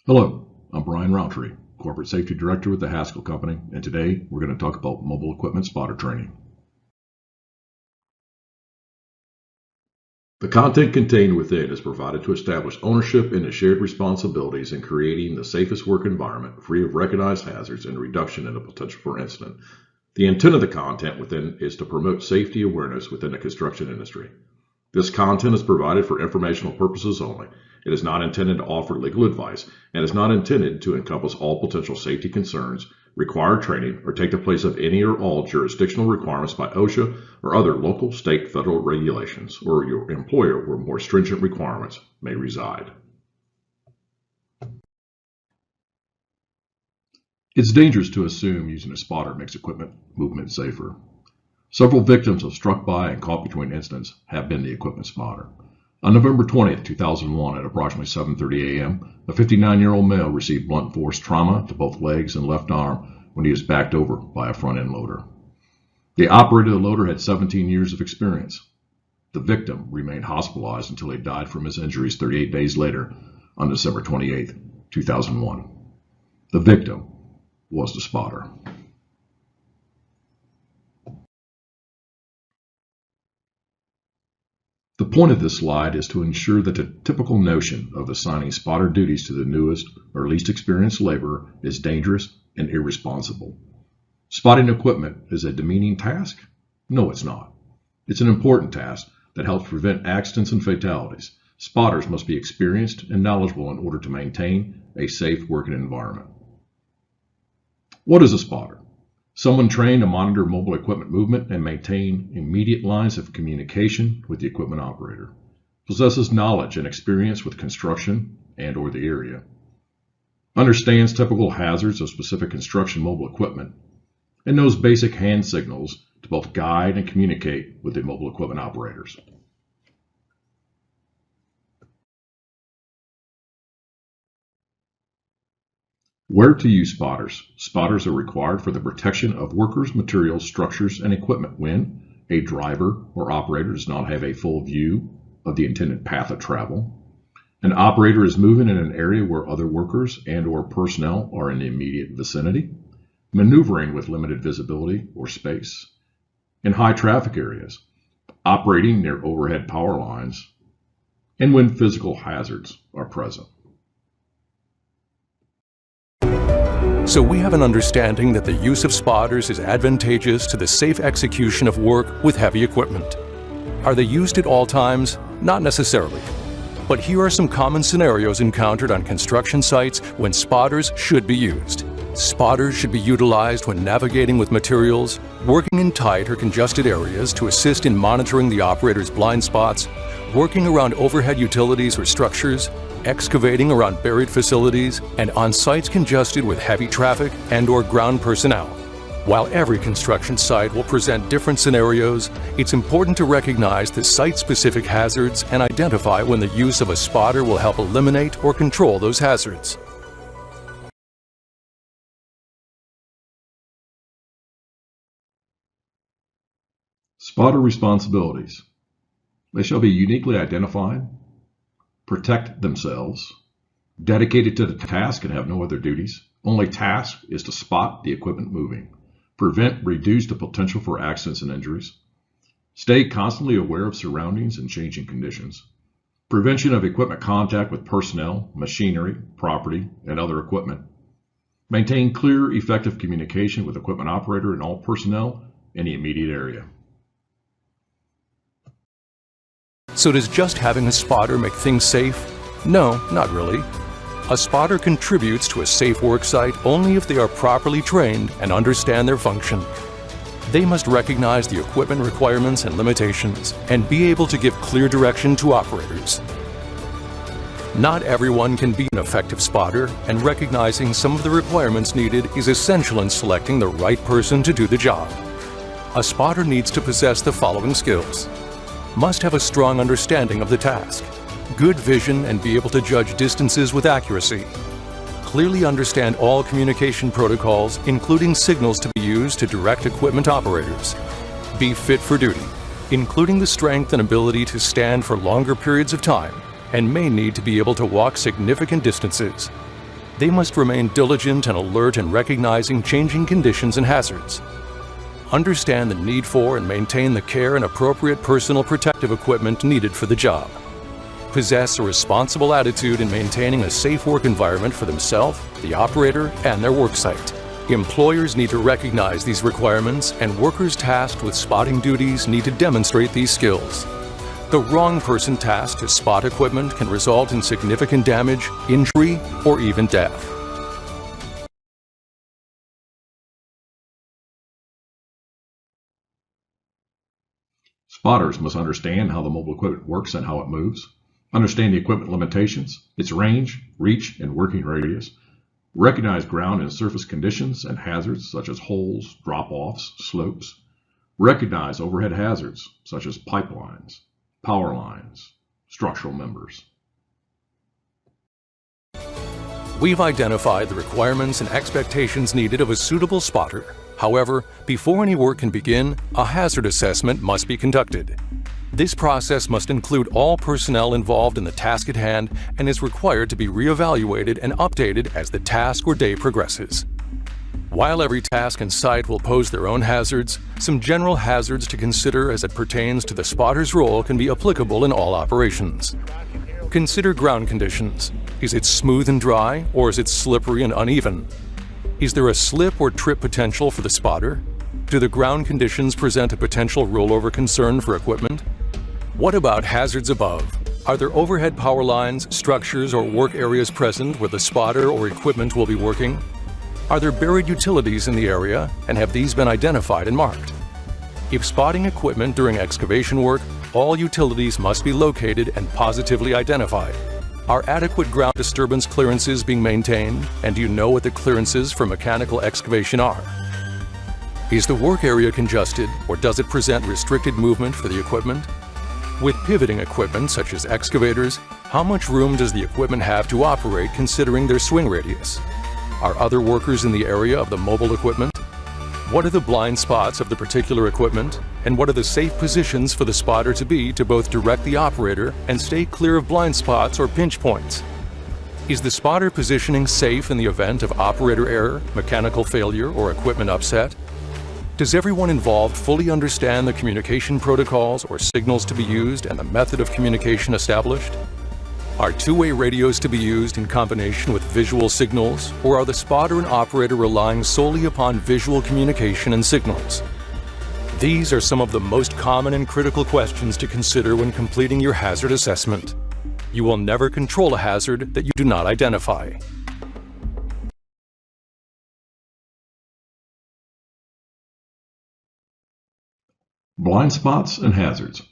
Hello, I'm Brian Rountree, Corporate Safety Director with the Haskell Company, and today we're going to talk about mobile equipment spotter training. The content contained within is provided to establish ownership in the shared responsibilities in creating the safest work environment free of recognized hazards and reduction in the potential for incident. The intent of the content within is to promote safety awareness within the construction industry. This content is provided for informational purposes only. It is not intended to offer legal advice and is not intended to encompass all potential safety concerns, required training, or take the place of any or all jurisdictional requirements by OSHA or other local, state, federal regulations, or your employer where more stringent requirements may reside. It's dangerous to assume using a spotter makes equipment movement safer. Several victims of struck by and caught between incidents have been the equipment spotter. On November 20, 2001, at approximately 7:30 a.m., a 59-year-old male received blunt force trauma to both legs and left arm when he was backed over by a front-end loader. The operator of the loader had 17 years of experience. The victim remained hospitalized until he died from his injuries 38 days later on December 28, 2001. The victim was the spotter. The point of this slide is to ensure that the typical notion of assigning spotter duties to the newest or least experienced laborer is dangerous and irresponsible. Spotting equipment is a demeaning task? No, it's not. It's an important task that helps prevent accidents and fatalities. Spotters must be experienced and knowledgeable in order to maintain a safe working environment. What is a spotter? Someone trained to monitor mobile equipment movement and maintain immediate lines of communication with the equipment operator. Possesses knowledge and experience with construction and/or the area. Understands typical hazards of specific construction mobile equipment and knows basic hand signals to both guide and communicate with the mobile equipment operators. Where to use spotters? Spotters are required for the protection of workers, materials, structures, and equipment when a driver or operator does not have a full view of the intended path of travel. An operator is moving in an area where other workers and/or personnel are in the immediate vicinity. Maneuvering with limited visibility or space. In high traffic areas. Operating near overhead power lines. And when physical hazards are present. So we have an understanding that the use of spotters is advantageous to the safe execution of work with heavy equipment. Are they used at all times? Not necessarily. But here are some common scenarios encountered on construction sites when spotters should be used. Spotters should be utilized when navigating with materials, working in tight or congested areas to assist in monitoring the operator's blind spots, working around overhead utilities or structures, excavating around buried facilities, and on sites congested with heavy traffic and/or ground personnel. While every construction site will present different scenarios, it's important to recognize the site-specific hazards and identify when the use of a spotter will help eliminate or control those hazards. Spotter responsibilities. They shall be uniquely identified, protect themselves, dedicated to the task and have no other duties. Only task is to spot the equipment moving, prevent, reduce the potential for accidents and injuries, stay constantly aware of surroundings and changing conditions, prevention of equipment contact with personnel, machinery, property, and other equipment, maintain clear, effective communication with equipment operator and all personnel in the immediate area. So does just having a spotter make things safe? No, not really. A spotter contributes to a safe work site only if they are properly trained and understand their function. They must recognize the equipment requirements and limitations and be able to give clear direction to operators. Not everyone can be an effective spotter, and recognizing some of the requirements needed is essential in selecting the right person to do the job. A spotter needs to possess the following skills. Must have a strong understanding of the task, good vision and be able to judge distances with accuracy, clearly understand all communication protocols, including signals to be used to direct equipment operators, be fit for duty, including the strength and ability to stand for longer periods of time, and may need to be able to walk significant distances, They must remain diligent and alert in recognizing changing conditions and hazards. Understand the need for and maintain the care and appropriate personal protective equipment needed for the job. Possess a responsible attitude in maintaining a safe work environment for themselves, the operator, and their worksite. Employers need to recognize these requirements, and workers tasked with spotting duties need to demonstrate these skills. The wrong person tasked to spot equipment can result in significant damage, injury, or even death. Spotters must understand how the mobile equipment works and how it moves, understand the equipment limitations, its range, reach, and working radius, recognize ground and surface conditions and hazards such as holes, drop-offs, slopes, recognize overhead hazards such as pipelines, power lines, structural members. We've identified the requirements and expectations needed of a suitable spotter. However, before any work can begin, a hazard assessment must be conducted. This process must include all personnel involved in the task at hand and is required to be reevaluated and updated as the task or day progresses. While every task and site will pose their own hazards, some general hazards to consider as it pertains to the spotter's role can be applicable in all operations. Consider ground conditions. Is it smooth and dry, or is it slippery and uneven? Is there a slip or trip potential for the spotter? Do the ground conditions present a potential rollover concern for equipment? What about hazards above? Are there overhead power lines, structures, or work areas present where the spotter or equipment will be working? Are there buried utilities in the area, and have these been identified and marked? If spotting equipment during excavation work, all utilities must be located and positively identified. Are adequate ground disturbance clearances being maintained, and do you know what the clearances for mechanical excavation are? Is the work area congested, or does it present restricted movement for the equipment? With pivoting equipment such as excavators, how much room does the equipment have to operate considering their swing radius? Are other workers in the area of the mobile equipment? What are the blind spots of the particular equipment, and what are the safe positions for the spotter to be to both direct the operator and stay clear of blind spots or pinch points? Is the spotter positioning safe in the event of operator error, mechanical failure, or equipment upset? Does everyone involved fully understand the communication protocols or signals to be used and the method of communication established? Are two-way radios to be used in combination with visual signals, or are the spotter and operator relying solely upon visual communication and signals? These are some of the most common and critical questions to consider when completing your hazard assessment. You will never control a hazard that you do not identify. Blind spots and hazards.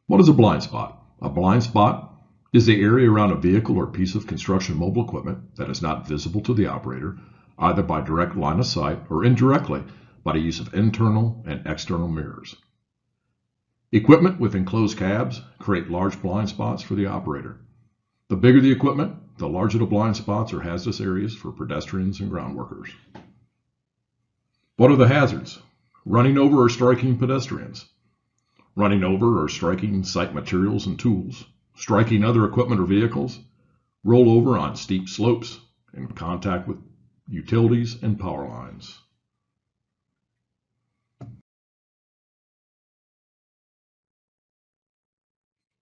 What is a blind spot? A blind spot is the area around a vehicle or piece of construction mobile equipment that is not visible to the operator, either by direct line of sight or indirectly by the use of internal and external mirrors. Equipment with enclosed cabs create large blind spots for the operator. The bigger the equipment, the larger the blind spots or hazardous areas for pedestrians and ground workers. What are the hazards? Running over or striking pedestrians. Running over or striking site materials and tools. Striking other equipment or vehicles. Roll over on steep slopes. In contact with utilities and power lines.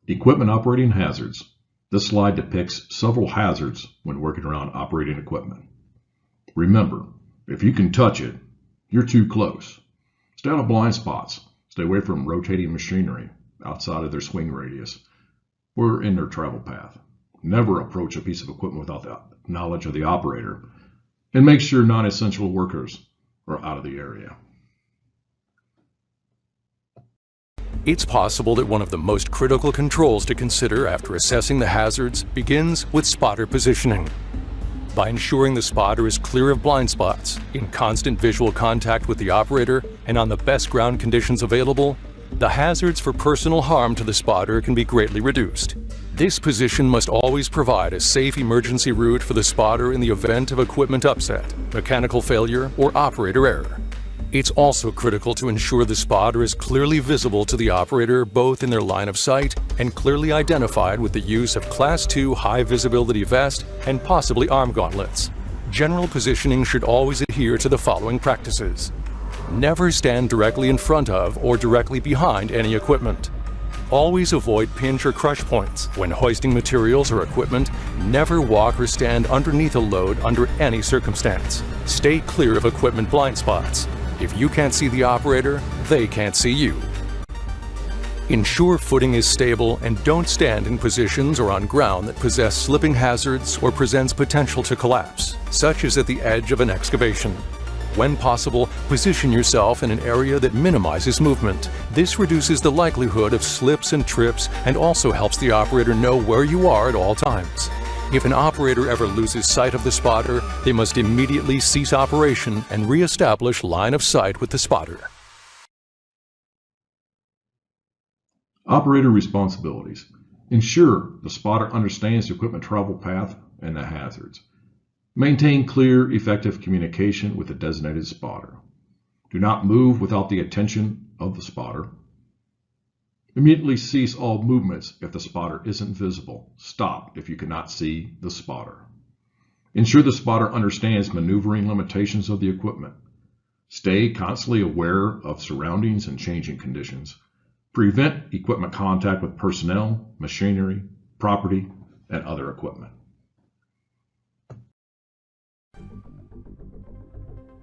Equipment operating hazards. This slide depicts several hazards when working around operating equipment. Remember, if you can touch it, you're too close. Stay out of blind spots. Stay away from rotating machinery outside of their swing radius or in their travel path. Never approach a piece of equipment without the knowledge of the operator, and make sure non-essential workers are out of the area. It's possible that one of the most critical controls to consider after assessing the hazards begins with spotter positioning. By ensuring the spotter is clear of blind spots, in constant visual contact with the operator, and on the best ground conditions available, the hazards for personal harm to the spotter can be greatly reduced. This position must always provide a safe emergency route for the spotter in the event of equipment upset, mechanical failure, or operator error. It's also critical to ensure the spotter is clearly visible to the operator both in their line of sight and clearly identified with the use of Class II high visibility vest and possibly arm gauntlets. General positioning should always adhere to the following practices. Never stand directly in front of or directly behind any equipment. Always avoid pinch or crush points. When hoisting materials or equipment, never walk or stand underneath a load under any circumstance. Stay clear of equipment blind spots. If you can't see the operator, they can't see you. Ensure footing is stable and don't stand in positions or on ground that possess slipping hazards or presents potential to collapse, such as at the edge of an excavation. When possible, position yourself in an area that minimizes movement. This reduces the likelihood of slips and trips and also helps the operator know where you are at all times. If an operator ever loses sight of the spotter, they must immediately cease operation and re-establish line of sight with the spotter. Operator responsibilities. Ensure the spotter understands the equipment travel path and the hazards. Maintain clear, effective communication with the designated spotter. Do not move without the attention of the spotter. Immediately cease all movements if the spotter isn't visible. Stop if you cannot see the spotter. Ensure the spotter understands maneuvering limitations of the equipment. Stay constantly aware of surroundings and changing conditions. Prevent equipment contact with personnel, machinery, property, and other equipment.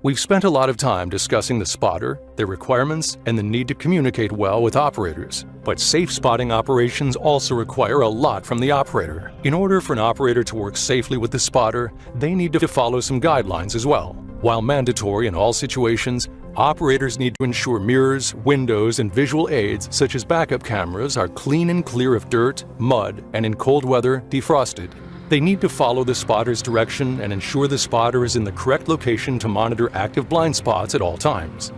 We've spent a lot of time discussing the spotter, their requirements, and the need to communicate well with operators. But safe spotting operations also require a lot from the operator. In order for an operator to work safely with the spotter, they need to follow some guidelines as well. While mandatory in all situations, operators need to ensure mirrors, windows, and visual aids such as backup cameras are clean and clear of dirt, mud, and in cold weather, defrosted. They need to follow the spotter's direction and ensure the spotter is in the correct location to monitor active blind spots at all times.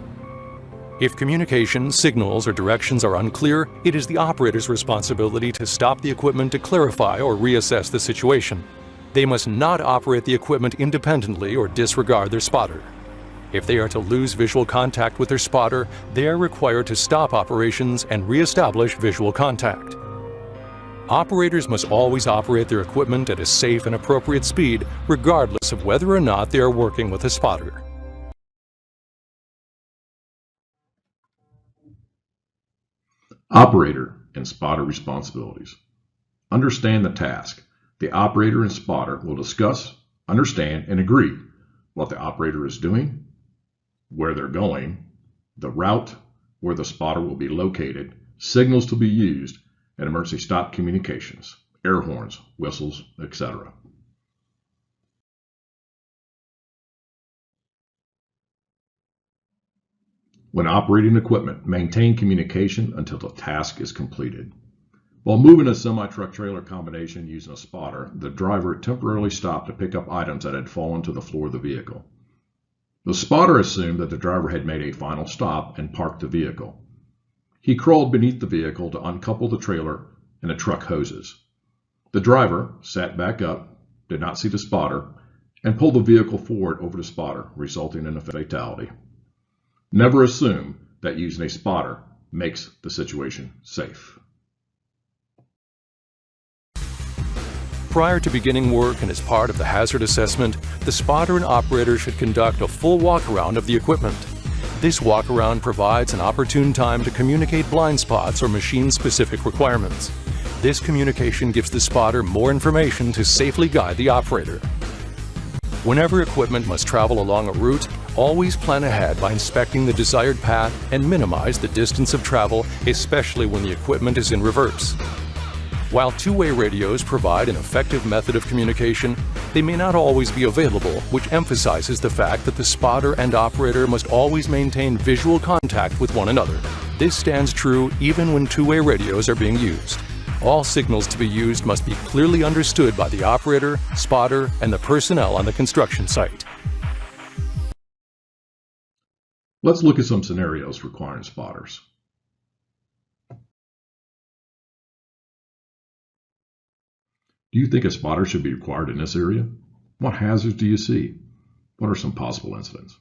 If communication, signals, or directions are unclear, it is the operator's responsibility to stop the equipment to clarify or reassess the situation. They must not operate the equipment independently or disregard their spotter. If they are to lose visual contact with their spotter, they are required to stop operations and re-establish visual contact. Operators must always operate their equipment at a safe and appropriate speed, regardless of whether or not they are working with a spotter. Operator and spotter responsibilities. Understand the task. The operator and spotter will discuss, understand, and agree what the operator is doing, where they're going, the route, where the spotter will be located, signals to be used, and emergency stop communications, air horns, whistles, etc. When operating equipment, maintain communication until the task is completed. While moving a semi-truck trailer combination using a spotter, the driver temporarily stopped to pick up items that had fallen to the floor of the vehicle. The spotter assumed that the driver had made a final stop and parked the vehicle. He crawled beneath the vehicle to uncouple the trailer and the truck hoses. The driver sat back up, did not see the spotter, and pulled the vehicle forward over the spotter, resulting in a fatality. Never assume that using a spotter makes the situation safe. Prior to beginning work and as part of the hazard assessment, the spotter and operator should conduct a full walk-around of the equipment. This walk-around provides an opportune time to communicate blind spots or machine-specific requirements. This communication gives the spotter more information to safely guide the operator. Whenever equipment must travel along a route, always plan ahead by inspecting the desired path and minimize the distance of travel, especially when the equipment is in reverse. While two-way radios provide an effective method of communication, they may not always be available, which emphasizes the fact that the spotter and operator must always maintain visual contact with one another. This stands true even when two-way radios are being used. All signals to be used must be clearly understood by the operator, spotter, and the personnel on the construction site. Let's look at some scenarios requiring spotters. Do you think a spotter should be required in this area? What hazards do you see? What are some possible incidents?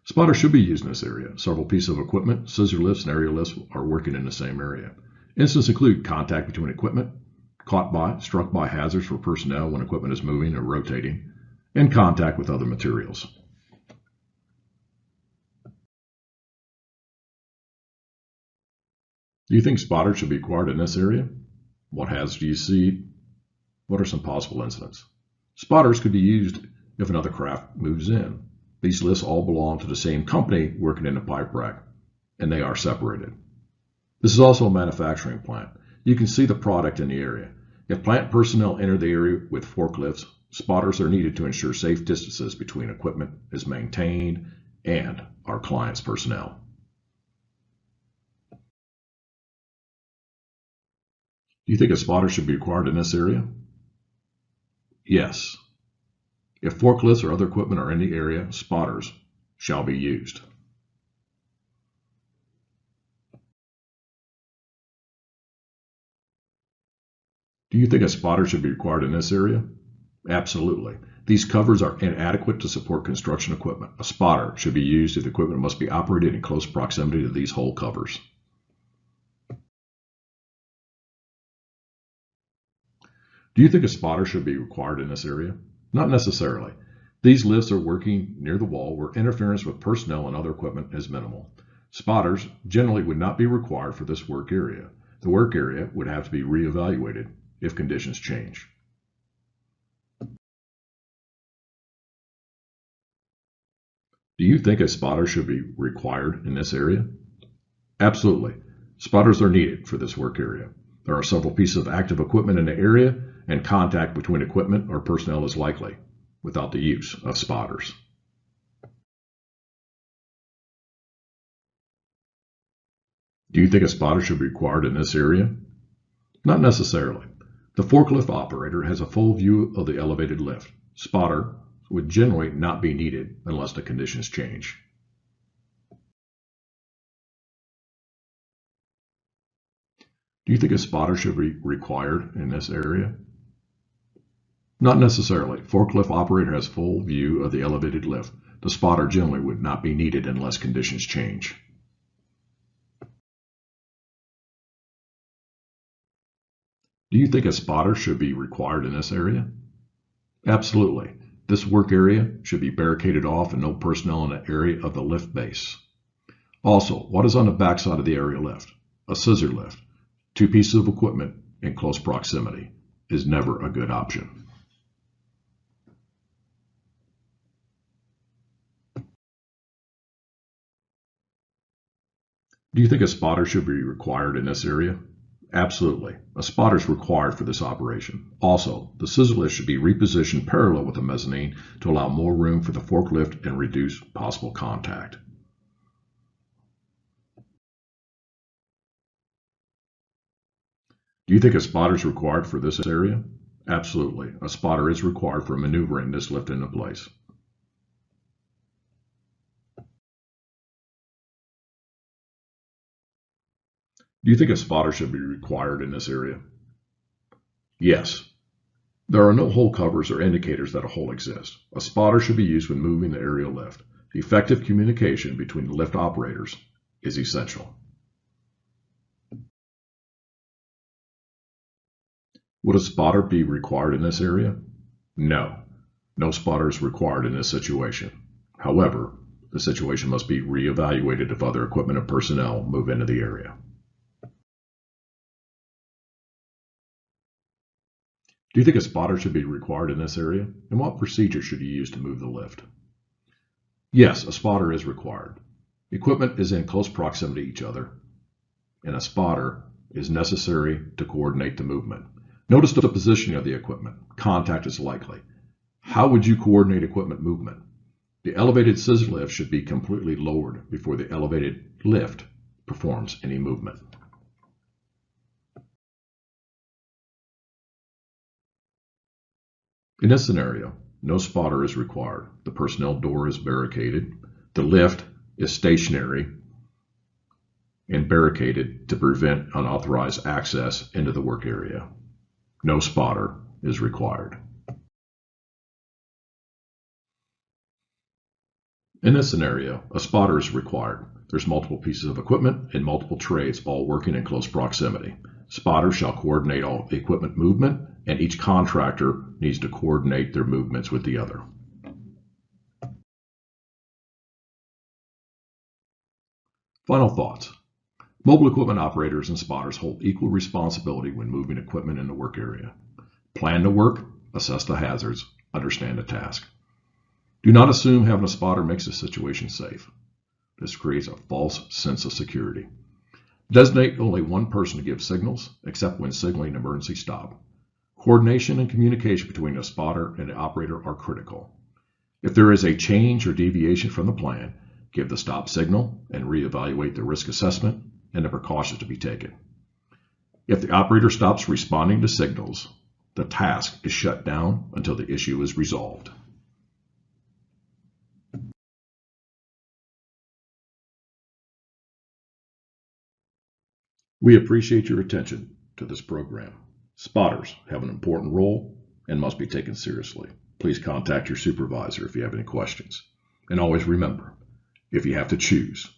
Spotters should be used in this area. Several pieces of equipment, scissor lifts and aerial lifts are working in the same area. Incidents include contact between equipment, caught by, struck by hazards for personnel when equipment is moving or rotating, and contact with other materials. Do you think spotters should be required in this area? What hazards do you see? What are some possible incidents? Spotters could be used if another craft moves in. These lists all belong to the same company working in a pipe rack, and they are separated. This is also a manufacturing plant. You can see the product in the area. If plant personnel enter the area with forklifts, spotters are needed to ensure safe distances between equipment is maintained and our client's personnel. Do you think a spotter should be required in this area? Yes. If forklifts or other equipment are in the area, spotters shall be used. Do you think a spotter should be required in this area? Absolutely. These covers are inadequate to support construction equipment. A spotter should be used if the equipment must be operated in close proximity to these hole covers. Do you think a spotter should be required in this area? Not necessarily. These lifts are working near the wall where interference with personnel and other equipment is minimal. Spotters generally would not be required for this work area. The work area would have to be reevaluated if conditions change. Do you think a spotter should be required in this area? Absolutely. Spotters are needed for this work area. There are several pieces of active equipment in the area, and contact between equipment or personnel is likely without the use of spotters. Do you think a spotter should be required in this area? Not necessarily. The forklift operator has a full view of the elevated lift. Spotter would generally not be needed unless the conditions change. Do you think a spotter should be required in this area? Not necessarily. Forklift operator has full view of the elevated lift. The spotter generally would not be needed unless conditions change. Do you think a spotter should be required in this area? Absolutely. This work area should be barricaded off and no personnel in the area of the lift base. Also, what is on the backside of the aerial lift? A scissor lift. Two pieces of equipment in close proximity is never a good option. Do you think a spotter should be required in this area? Absolutely. A spotter is required for this operation. Also, the scissor lift should be repositioned parallel with the mezzanine to allow more room for the forklift and reduce possible contact. Do you think a spotter is required for this area? Absolutely. A spotter is required for maneuvering this lift into place. Do you think a spotter should be required in this area? Yes. There are no hole covers or indicators that a hole exists. A spotter should be used when moving the aerial lift. Effective communication between the lift operators is essential. Would a spotter be required in this area? No. No spotter is required in this situation. However, the situation must be reevaluated if other equipment and personnel move into the area. Do you think a spotter should be required in this area? And what procedure should you use to move the lift? Yes, a spotter is required. Equipment is in close proximity to each other, and a spotter is necessary to coordinate the movement. Notice the positioning of the equipment. Contact is likely. How would you coordinate equipment movement? The elevated scissor lift should be completely lowered before the elevated lift performs any movement. In this scenario, no spotter is required. The personnel door is barricaded. The lift is stationary and barricaded to prevent unauthorized access into the work area. No spotter is required. In this scenario, a spotter is required. There's multiple pieces of equipment and multiple trades all working in close proximity. Spotters shall coordinate all equipment movement, and each contractor needs to coordinate their movements with the other. Final thoughts. Mobile equipment operators and spotters hold equal responsibility when moving equipment in the work area. Plan the work, assess the hazards, understand the task. Do not assume having a spotter makes the situation safe. This creates a false sense of security. Designate only one person to give signals, except when signaling an emergency stop. Coordination and communication between the spotter and the operator are critical. If there is a change or deviation from the plan, give the stop signal and reevaluate the risk assessment and the precautions to be taken. If the operator stops responding to signals, the task is shut down until the issue is resolved. We appreciate your attention to this program. Spotters have an important role and must be taken seriously. Please contact your supervisor if you have any questions. And always remember, if you have to choose,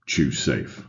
choose safe.